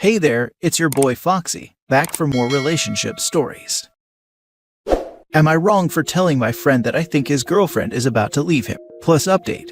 Hey there, it's your boy Foxy, back for more relationship stories. Am I wrong for telling my friend that I think his girlfriend is about to leave him? Plus update.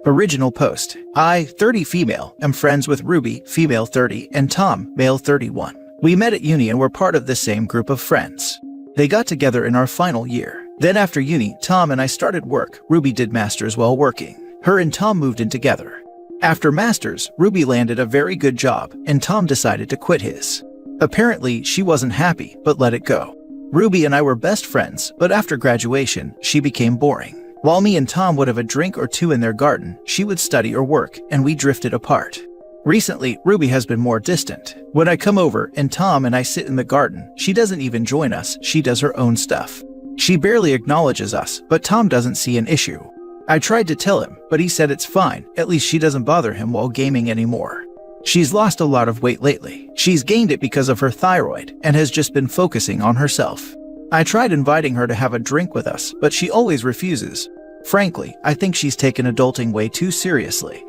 Original post. I, 30 female, am friends with Ruby, female 30, and Tom, male 31. We met at uni and were part of the same group of friends. They got together in our final year. Then after uni, Tom and I started work. Ruby did masters while working. Her and Tom moved in together. After masters, Ruby landed a very good job, and Tom decided to quit his. Apparently, she wasn't happy, but let it go. Ruby and I were best friends, but after graduation, she became boring. While me and Tom would have a drink or two in their garden, she would study or work, and we drifted apart. Recently, Ruby has been more distant. When I come over and Tom and I sit in the garden, she doesn't even join us, she does her own stuff. She barely acknowledges us, but Tom doesn't see an issue. I tried to tell him, but he said it's fine, at least she doesn't bother him while gaming anymore. She's lost a lot of weight lately. She's gained it because of her thyroid, and has just been focusing on herself. I tried inviting her to have a drink with us, but she always refuses. Frankly, I think she's taken adulting way too seriously.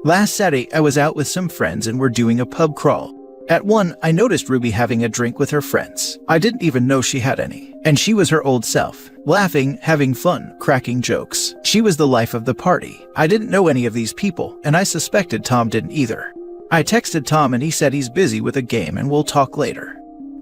Last Saturday, I was out with some friends and we're doing a pub crawl. At one, I noticed Ruby having a drink with her friends. I didn't even know she had any. And she was her old self, laughing, having fun, cracking jokes. She was the life of the party. I didn't know any of these people, and I suspected Tom didn't either. I texted Tom and he said he's busy with a game and we'll talk later.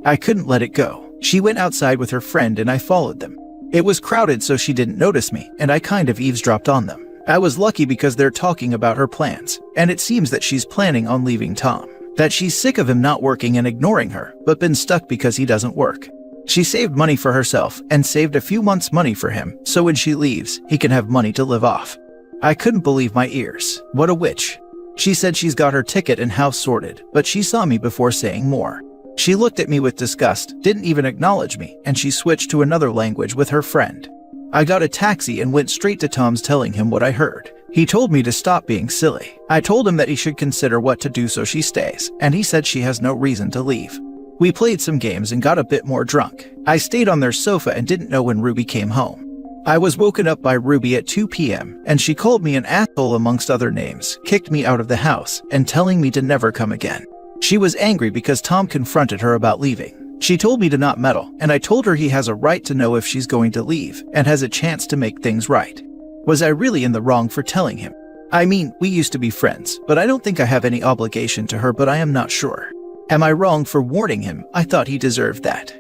I couldn't let it go. She went outside with her friend and I followed them. It was crowded so she didn't notice me, and I kind of eavesdropped on them. I was lucky because they're talking about her plans, and it seems that she's planning on leaving Tom. That she's sick of him not working and ignoring her, but been stuck because he doesn't work. She saved money for herself and saved a few months' money for him, so when she leaves, he can have money to live off. I couldn't believe my ears. What a witch. She said she's got her ticket and house sorted, but she saw me before saying more. She looked at me with disgust, didn't even acknowledge me, and she switched to another language with her friend. I got a taxi and went straight to Tom's telling him what I heard. He told me to stop being silly. I told him that he should consider what to do so she stays, and he said she has no reason to leave. We played some games and got a bit more drunk. I stayed on their sofa and didn't know when Ruby came home. I was woken up by Ruby at 2 p.m. and she called me an asshole amongst other names, kicked me out of the house, and telling me to never come again. She was angry because Tom confronted her about leaving. She told me to not meddle, and I told her he has a right to know if she's going to leave and has a chance to make things right. Was I really in the wrong for telling him? I mean, we used to be friends, but I don't think I have any obligation to her, but I am not sure. Am I wrong for warning him? I thought he deserved that.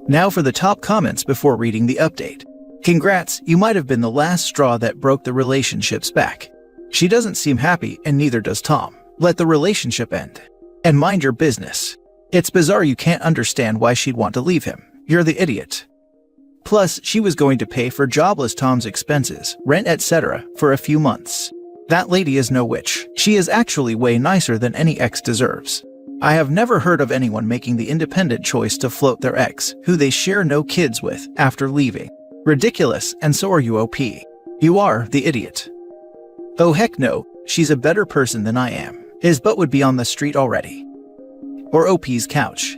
Now for the top comments before reading the update. Congrats, you might have been the last straw that broke the relationship's back. She doesn't seem happy, and neither does Tom. Let the relationship end. And mind your business. It's bizarre you can't understand why she'd want to leave him. You're the idiot. Plus, she was going to pay for jobless Tom's expenses, rent, etc. for a few months. That lady is no witch. She is actually way nicer than any ex deserves. I have never heard of anyone making the independent choice to float their ex, who they share no kids with, after leaving. Ridiculous, and so are you, OP. You are the idiot. Oh heck no, she's a better person than I am. His butt would be on the street already. Or OP's couch.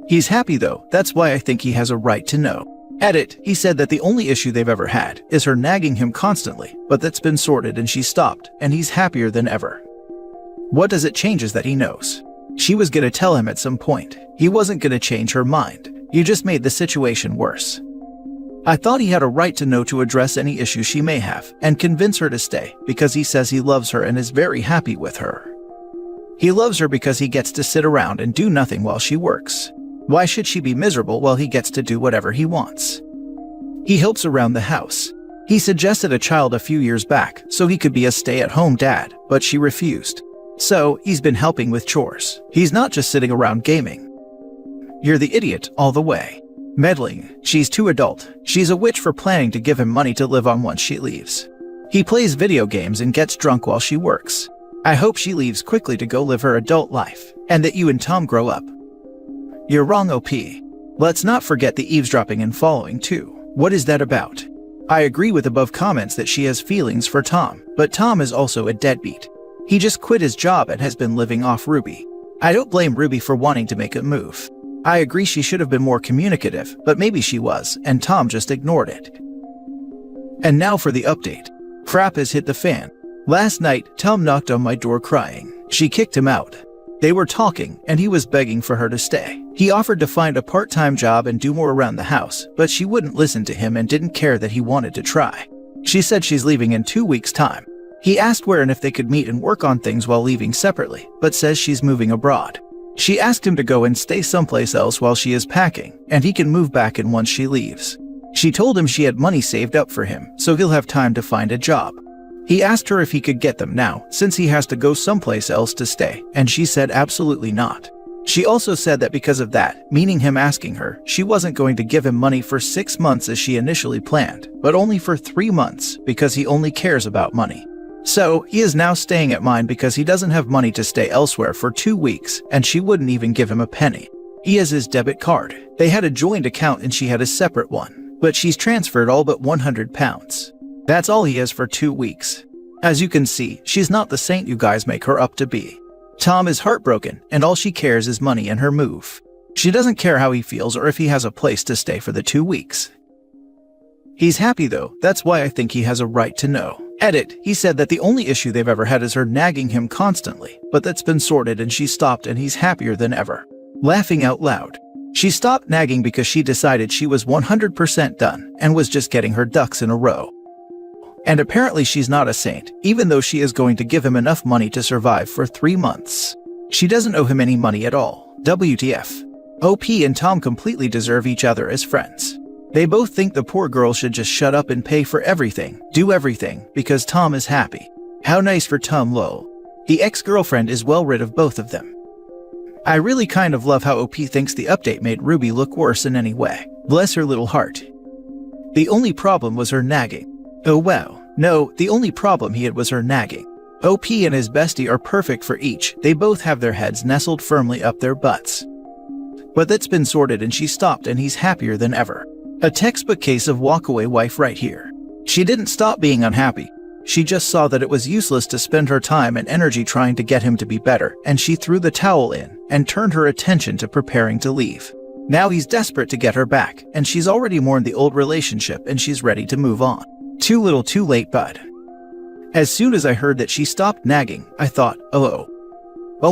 He's happy though, that's why I think he has a right to know. Edit, he said that the only issue they've ever had is her nagging him constantly, but that's been sorted and she stopped, and he's happier than ever. What does it change is that he knows. She was gonna tell him at some point. He wasn't gonna change her mind. You just made the situation worse. I thought he had a right to know to address any issues she may have, and convince her to stay, because he says he loves her and is very happy with her. He loves her because he gets to sit around and do nothing while she works. Why should she be miserable while he gets to do whatever he wants? He helps around the house. He suggested a child a few years back so he could be a stay-at-home dad, but she refused. So, he's been helping with chores. He's not just sitting around gaming. You're the idiot all the way. Meddling. She's too adult. She's a witch for planning to give him money to live on once she leaves. He plays video games and gets drunk while she works. I hope she leaves quickly to go live her adult life, and that you and Tom grow up. You're wrong, OP. Let's not forget the eavesdropping and following too. What is that about? I agree with above comments that she has feelings for Tom, but Tom is also a deadbeat. He just quit his job and has been living off Ruby. I don't blame Ruby for wanting to make a move. I agree she should have been more communicative, but maybe she was, and Tom just ignored it. And now for the update. Crap has hit the fan. Last night, Tom knocked on my door crying. She kicked him out. They were talking, and he was begging for her to stay. He offered to find a part-time job and do more around the house, but she wouldn't listen to him and didn't care that he wanted to try. She said she's leaving in 2 weeks' time. He asked where and if they could meet and work on things while leaving separately, but says she's moving abroad. She asked him to go and stay someplace else while she is packing, and he can move back in once she leaves. She told him she had money saved up for him, so he'll have time to find a job. He asked her if he could get them now, since he has to go someplace else to stay, and she said absolutely not. She also said that because of that, meaning him asking her, she wasn't going to give him money for 6 months as she initially planned, but only for 3 months because he only cares about money. So, he is now staying at mine because he doesn't have money to stay elsewhere for 2 weeks, and she wouldn't even give him a penny. He has his debit card. They had a joint account and she had a separate one, but she's transferred all but £100. That's all he has for 2 weeks. As you can see, she's not the saint you guys make her up to be. Tom is heartbroken, and all she cares is money and her move. She doesn't care how he feels or if he has a place to stay for the 2 weeks. He's happy though, that's why I think he has a right to know. Edit, he said that the only issue they've ever had is her nagging him constantly, but that's been sorted and she stopped and he's happier than ever. Laughing out loud. She stopped nagging because she decided she was 100% done and was just getting her ducks in a row. And apparently she's not a saint, even though she is going to give him enough money to survive for 3 months. She doesn't owe him any money at all. WTF. OP and Tom completely deserve each other as friends. They both think the poor girl should just shut up and pay for everything, do everything, because Tom is happy. How nice for Tom lol. The ex-girlfriend is well rid of both of them. I really kind of love how OP thinks the update made Ruby look worse in any way. Bless her little heart. The only problem was her nagging. Oh wow. No, the only problem he had was her nagging. OP and his bestie are perfect for each. They both have their heads nestled firmly up their butts. But that's been sorted and she stopped and he's happier than ever. A textbook case of walkaway wife right here. She didn't stop being unhappy. She just saw that it was useless to spend her time and energy trying to get him to be better, and she threw the towel in and turned her attention to preparing to leave. Now he's desperate to get her back, and she's already mourned the old relationship and she's ready to move on. Too little too late, bud. As soon as I heard that she stopped nagging, I thought, oh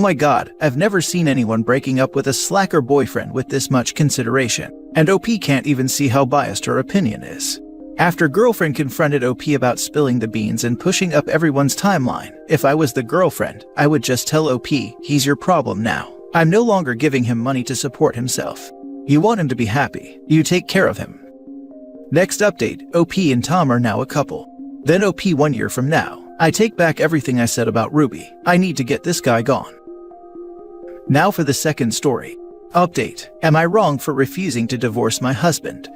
my god, I've never seen anyone breaking up with a slacker boyfriend with this much consideration. And OP can't even see how biased her opinion is. After girlfriend confronted OP about spilling the beans and pushing up everyone's timeline, if I was the girlfriend, I would just tell OP, he's your problem now. I'm no longer giving him money to support himself. You want him to be happy, you take care of him. Next update, OP and Tom are now a couple. Then OP 1 year from now. I take back everything I said about Ruby. I need to get this guy gone. Now for the second story. Update. Am I wrong for refusing to divorce my husband?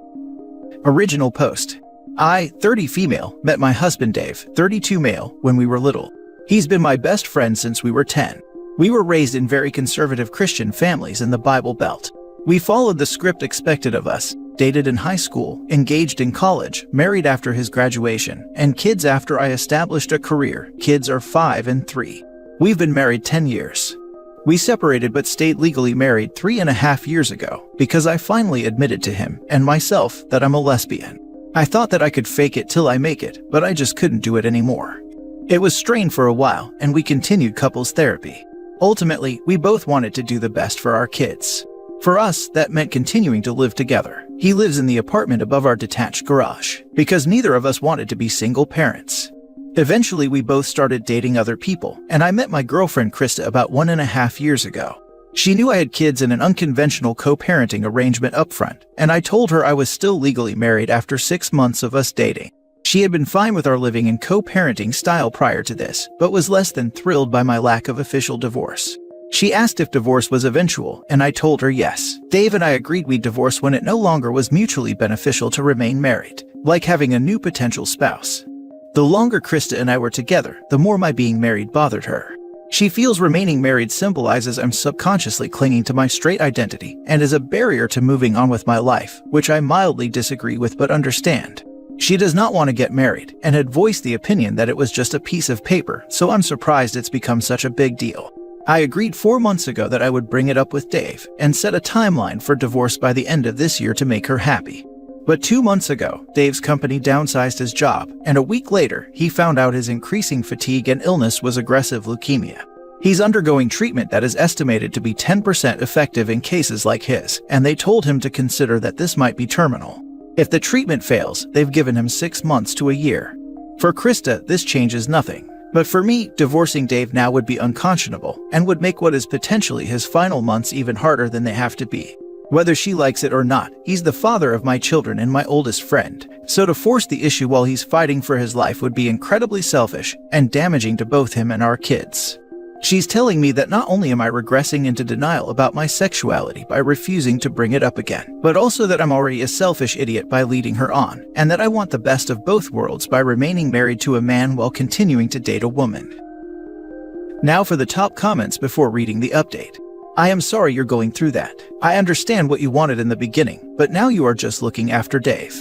Original post. I, 30 female, met my husband Dave, 32 male, when we were little. He's been my best friend since we were 10. We were raised in very conservative Christian families in the Bible Belt. We followed the script expected of us, dated in high school, engaged in college, married after his graduation, and kids after I established a career. Kids are 5 and 3. We've been married 10 years. We separated but stayed legally married 3.5 years ago because I finally admitted to him and myself that I'm a lesbian. I thought that I could fake it till I make it, but I just couldn't do it anymore. It was strained for a while and we continued couples therapy. Ultimately, we both wanted to do the best for our kids. For us, that meant continuing to live together. He lives in the apartment above our detached garage because neither of us wanted to be single parents. Eventually, we both started dating other people, and I met my girlfriend Krista about 1.5 years ago. She knew I had kids in an unconventional co-parenting arrangement upfront, and I told her I was still legally married after 6 months of us dating. She had been fine with our living in co-parenting style prior to this, but was less than thrilled by my lack of official divorce. She asked if divorce was eventual, and I told her yes. Dave and I agreed we'd divorce when it no longer was mutually beneficial to remain married, like having a new potential spouse. The longer Krista and I were together, the more my being married bothered her. She feels remaining married symbolizes I'm subconsciously clinging to my straight identity and is a barrier to moving on with my life, which I mildly disagree with but understand. She does not want to get married and had voiced the opinion that it was just a piece of paper, so I'm surprised it's become such a big deal. I agreed 4 months ago that I would bring it up with Dave and set a timeline for divorce by the end of this year to make her happy. But 2 months ago, Dave's company downsized his job, and a week later, he found out his increasing fatigue and illness was aggressive leukemia. He's undergoing treatment that is estimated to be 10% effective in cases like his, and they told him to consider that this might be terminal. If the treatment fails, they've given him 6 months to a year. For Krista, this changes nothing. But for me, divorcing Dave now would be unconscionable and would make what is potentially his final months even harder than they have to be. Whether she likes it or not, he's the father of my children and my oldest friend, so to force the issue while he's fighting for his life would be incredibly selfish and damaging to both him and our kids. She's telling me that not only am I regressing into denial about my sexuality by refusing to bring it up again, but also that I'm already a selfish idiot by leading her on, and that I want the best of both worlds by remaining married to a man while continuing to date a woman. Now for the top comments before reading the update. I am sorry you're going through that. I understand what you wanted in the beginning, but now you are just looking after Dave.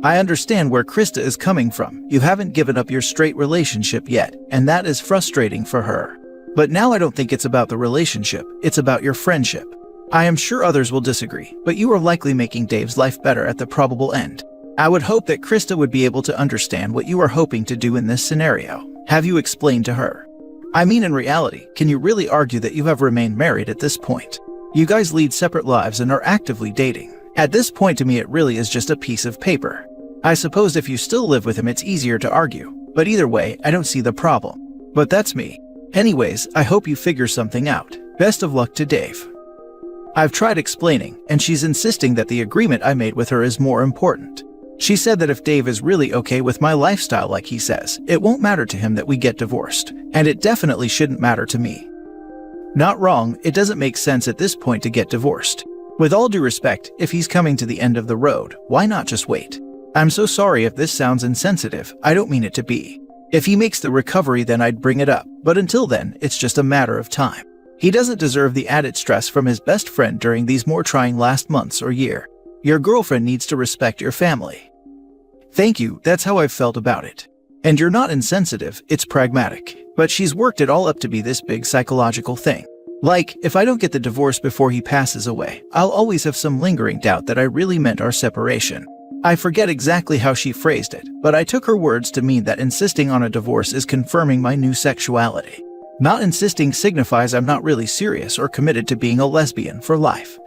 I understand where Krista is coming from. You haven't given up your straight relationship yet, and that is frustrating for her. But now I don't think it's about the relationship, it's about your friendship. I am sure others will disagree, but you are likely making Dave's life better at the probable end. I would hope that Krista would be able to understand what you are hoping to do in this scenario. Have you explained to her? I mean, in reality, can you really argue that you have remained married at this point? You guys lead separate lives and are actively dating. At this point, to me, it really is just a piece of paper. I suppose if you still live with him, it's easier to argue, but either way, I don't see the problem. But that's me. Anyways, I hope you figure something out. Best of luck to Dave. I've tried explaining, and she's insisting that the agreement I made with her is more important. She said that if Dave is really okay with my lifestyle like he says, it won't matter to him that we get divorced, and it definitely shouldn't matter to me. Not wrong, it doesn't make sense at this point to get divorced. With all due respect, if he's coming to the end of the road, why not just wait? I'm so sorry if this sounds insensitive, I don't mean it to be. If he makes the recovery, then I'd bring it up, but until then, it's just a matter of time. He doesn't deserve the added stress from his best friend during these more trying last months or year. Your girlfriend needs to respect your family. Thank you, that's how I've felt about it. And you're not insensitive, it's pragmatic. But she's worked it all up to be this big psychological thing. Like, if I don't get the divorce before he passes away, I'll always have some lingering doubt that I really meant our separation. I forget exactly how she phrased it, but I took her words to mean that insisting on a divorce is confirming my new sexuality. Not insisting signifies I'm not really serious or committed to being a lesbian for life.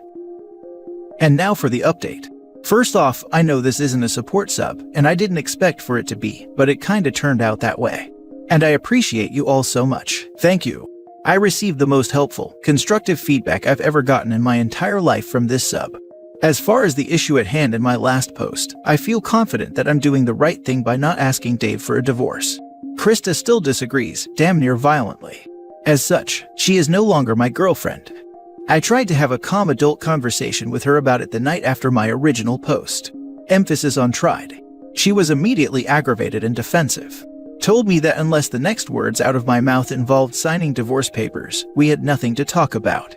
And now for the update. First off, I know this isn't a support sub, and I didn't expect for it to be, but it kinda turned out that way. And I appreciate you all so much. Thank you. I received the most helpful, constructive feedback I've ever gotten in my entire life from this sub. As far as the issue at hand in my last post, I feel confident that I'm doing the right thing by not asking Dave for a divorce. Krista still disagrees, damn near violently. As such, she is no longer my girlfriend. I tried to have a calm adult conversation with her about it the night after my original post. Emphasis on tried. She was immediately aggravated and defensive. Told me that unless the next words out of my mouth involved signing divorce papers, we had nothing to talk about.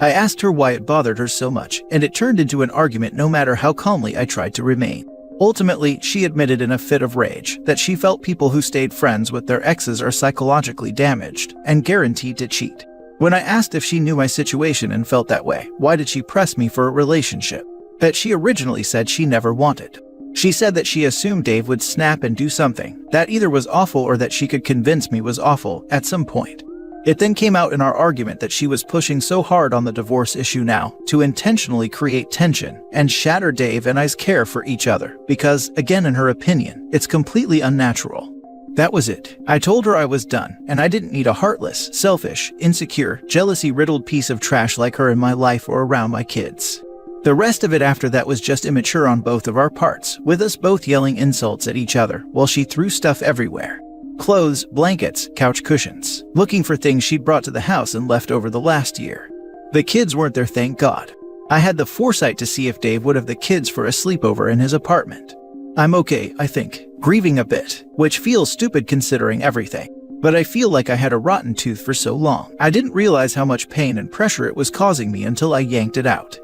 I asked her why it bothered her so much, and it turned into an argument no matter how calmly I tried to remain. Ultimately, she admitted in a fit of rage that she felt people who stayed friends with their exes are psychologically damaged and guaranteed to cheat. When I asked if she knew my situation and felt that way, why did she press me for a relationship that she originally said she never wanted? She said that she assumed Dave would snap and do something that either was awful or that she could convince me was awful at some point. It then came out in our argument that she was pushing so hard on the divorce issue now to intentionally create tension and shatter Dave and I's care for each other because, again in her opinion, it's completely unnatural. That was it. I told her I was done, and I didn't need a heartless, selfish, insecure, jealousy-riddled piece of trash like her in my life or around my kids. The rest of it after that was just immature on both of our parts, with us both yelling insults at each other while she threw stuff everywhere. Clothes, blankets, couch cushions, looking for things she'd brought to the house and left over the last year. The kids weren't there, thank God. I had the foresight to see if Dave would have the kids for a sleepover in his apartment. I'm okay, I think, grieving a bit, which feels stupid considering everything. But I feel like I had a rotten tooth for so long. I didn't realize how much pain and pressure it was causing me until I yanked it out.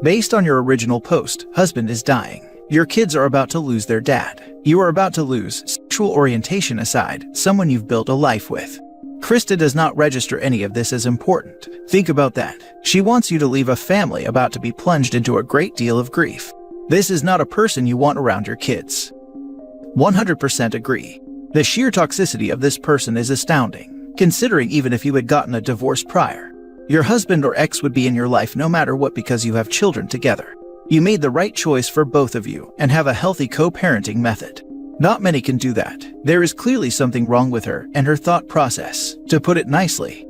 Based on your original post, husband is dying. Your kids are about to lose their dad. You are about to lose, sexual orientation aside, someone you've built a life with. Krista does not register any of this as important. Think about that. She wants you to leave a family about to be plunged into a great deal of grief. This is not a person you want around your kids. 100% agree. The sheer toxicity of this person is astounding. considering even if you had gotten a divorce prior. Your husband or ex would be in your life no matter what because you have children together. You made the right choice for both of you and have a healthy co-parenting method. Not many can do that. There is clearly something wrong with her and her thought process, to put it nicely.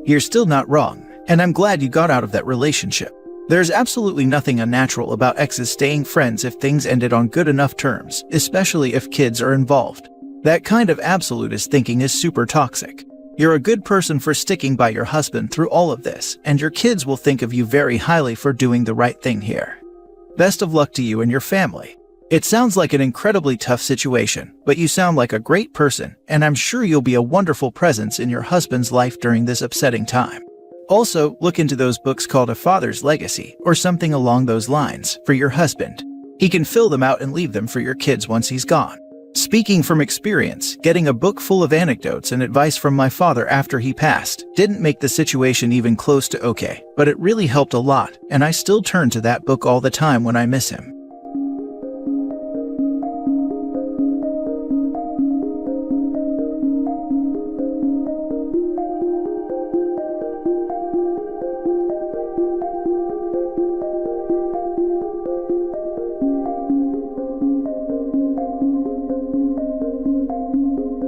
You're still not wrong, and I'm glad you got out of that relationship. There's absolutely nothing unnatural about exes staying friends if things ended on good enough terms, especially if kids are involved. That kind of absolutist thinking is super toxic. You're a good person for sticking by your husband through all of this, and your kids will think of you very highly for doing the right thing here. Best of luck to you and your family. It sounds like an incredibly tough situation, but you sound like a great person, and I'm sure you'll be a wonderful presence in your husband's life during this upsetting time. Also, look into those books called A Father's Legacy, or something along those lines, for your husband. He can fill them out and leave them for your kids once he's gone. Speaking from experience, getting a book full of anecdotes and advice from my father after he passed didn't make the situation even close to okay, but it really helped a lot, and I still turn to that book all the time when I miss him.